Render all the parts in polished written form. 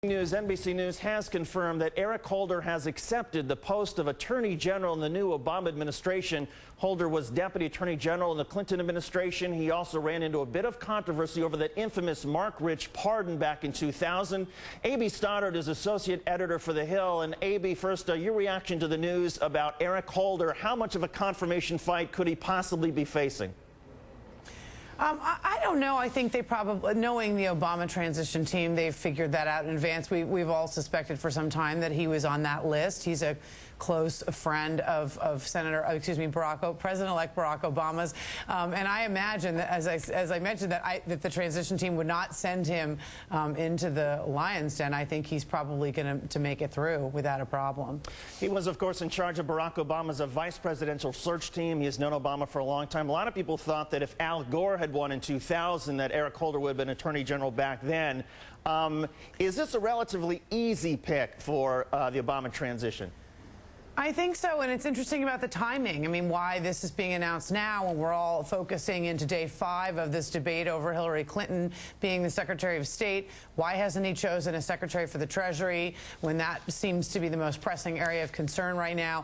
News, NBC News has confirmed that Eric Holder has accepted the post of Attorney General in the new Obama administration. Holder was Deputy Attorney General in the Clinton administration. He also ran into a bit of controversy over that infamous Mark Rich pardon back in 2000. A.B. Stoddard is Associate Editor for The Hill. And A.B., first, your reaction to the news about Eric Holder. How much of a confirmation fight could he possibly be facing? I don't know. I think they probably, knowing the Obama transition team, they've figured that out in advance. We've all suspected for some time that he was on that list. He's a close friend of President-elect Barack Obama's. And I imagine that, as I mentioned, that the transition team would not send him into the lion's den. I think he's probably going to make it through without a problem. He was, of course, in charge of Barack Obama's vice presidential search team. He has known Obama for a long time. A lot of people thought that if Al Gore had won in 2000, that Eric Holder would have been Attorney General back then. Is this a relatively easy pick for the Obama transition? I think so, and it's interesting about the timing. I mean, why this is being announced now when we're all focusing into day 5 of this debate over Hillary Clinton being the Secretary of State. Why hasn't he chosen a Secretary for the Treasury when that seems to be the most pressing area of concern right now?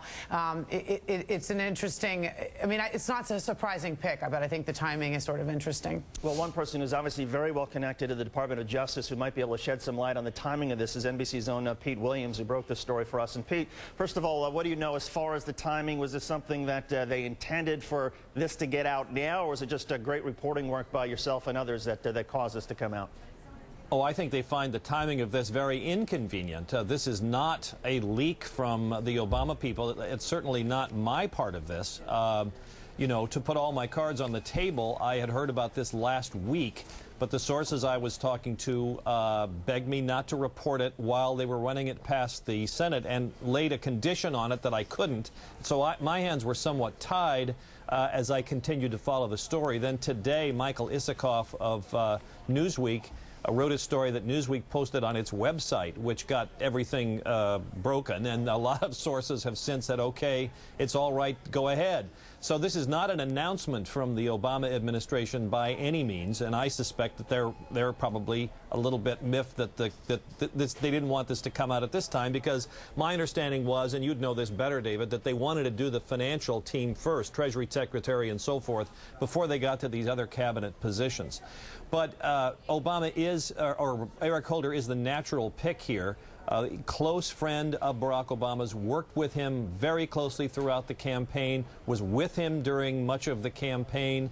It's an interesting, I mean, it's not a surprising pick, but I think the timing is sort of interesting. Well, one person who's obviously very well connected to the Department of Justice who might be able to shed some light on the timing of this is NBC's own Pete Williams, who broke this story for us. And Pete, first of all, what do you know as far as the timing? Was this something that they intended for this to get out now, or was it just a great reporting work by yourself and others that caused this to come out? Oh, I think they find the timing of this very inconvenient. This is not a leak from the Obama people. It's certainly not my part of this. You know, to put all my cards on the table, I had heard about this last week, but the sources I was talking to begged me not to report it while they were running it past the Senate and laid a condition on it that I couldn't. So my hands were somewhat tied as I continued to follow the story. Then today, Michael Isikoff of Newsweek wrote a story that Newsweek posted on its website, which got everything broken, and a lot of sources have since said, okay, it's all right, go ahead. So this is not an announcement from the Obama administration by any means, and I suspect that they're probably a little bit miffed that they didn't want this to come out at this time, because my understanding was, and you'd know this better, David, that they wanted to do the financial team first, Treasury Secretary and so forth, before they got to these other cabinet positions. But Obama is, or Eric Holder is the natural pick here. Close friend of Barack Obama's, worked with him very closely throughout the campaign, was with him during much of the campaign,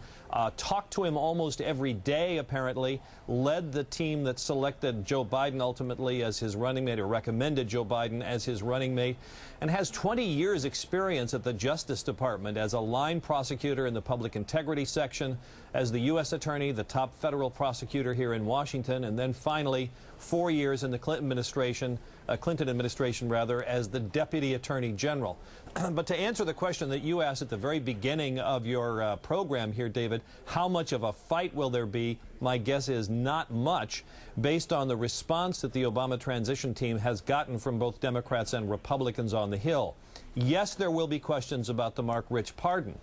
talked to him almost every day, apparently, led the team that selected Joe Biden ultimately as his running mate, or recommended Joe Biden as his running mate, and has 20 years experience at the Justice Department as a line prosecutor in the Public Integrity Section, as the U.S. Attorney, the top federal prosecutor here in Washington, and then finally 4 years in the Clinton administration, as the Deputy Attorney General. But to answer the question that you asked at the very beginning of your program here, David, how much of a fight will there be? My guess is not much, based on the response that the Obama transition team has gotten from both Democrats and Republicans on the Hill. Yes, there will be questions about the Mark Rich pardon.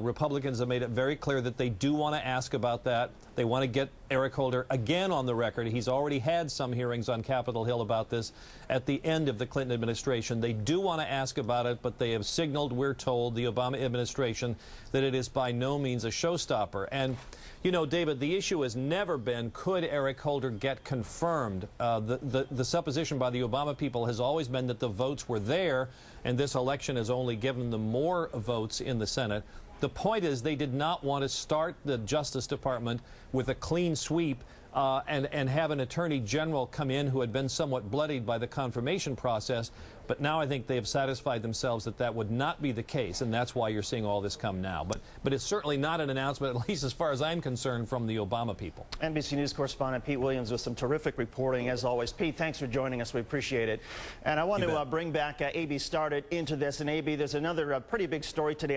Republicans have made it very clear that they do want to ask about that. They want to get Eric Holder again on the record. He's already had some hearings on Capitol Hill about this at the end of the Clinton administration. They do want to ask about it, but they have signaled, we're told, the Obama administration, that it is by no means a showstopper. And, you know, David, the issue has never been, could Eric Holder get confirmed? The supposition by the Obama people has always been that the votes were there, and this election has only given them more votes in the Senate. The point is, they did not want to start the Justice Department with a clean sweep and have an Attorney General come in who had been somewhat bloodied by the confirmation process. But now I think they have satisfied themselves that that would not be the case, and that's why you're seeing all this come now. But it's certainly not an announcement, at least as far as I'm concerned, from the Obama people. NBC News correspondent Pete Williams with some terrific reporting, as always. Pete, thanks for joining us. We appreciate it. And I want to bring back A.B. Stoddard into this. And A.B., there's another pretty big story today.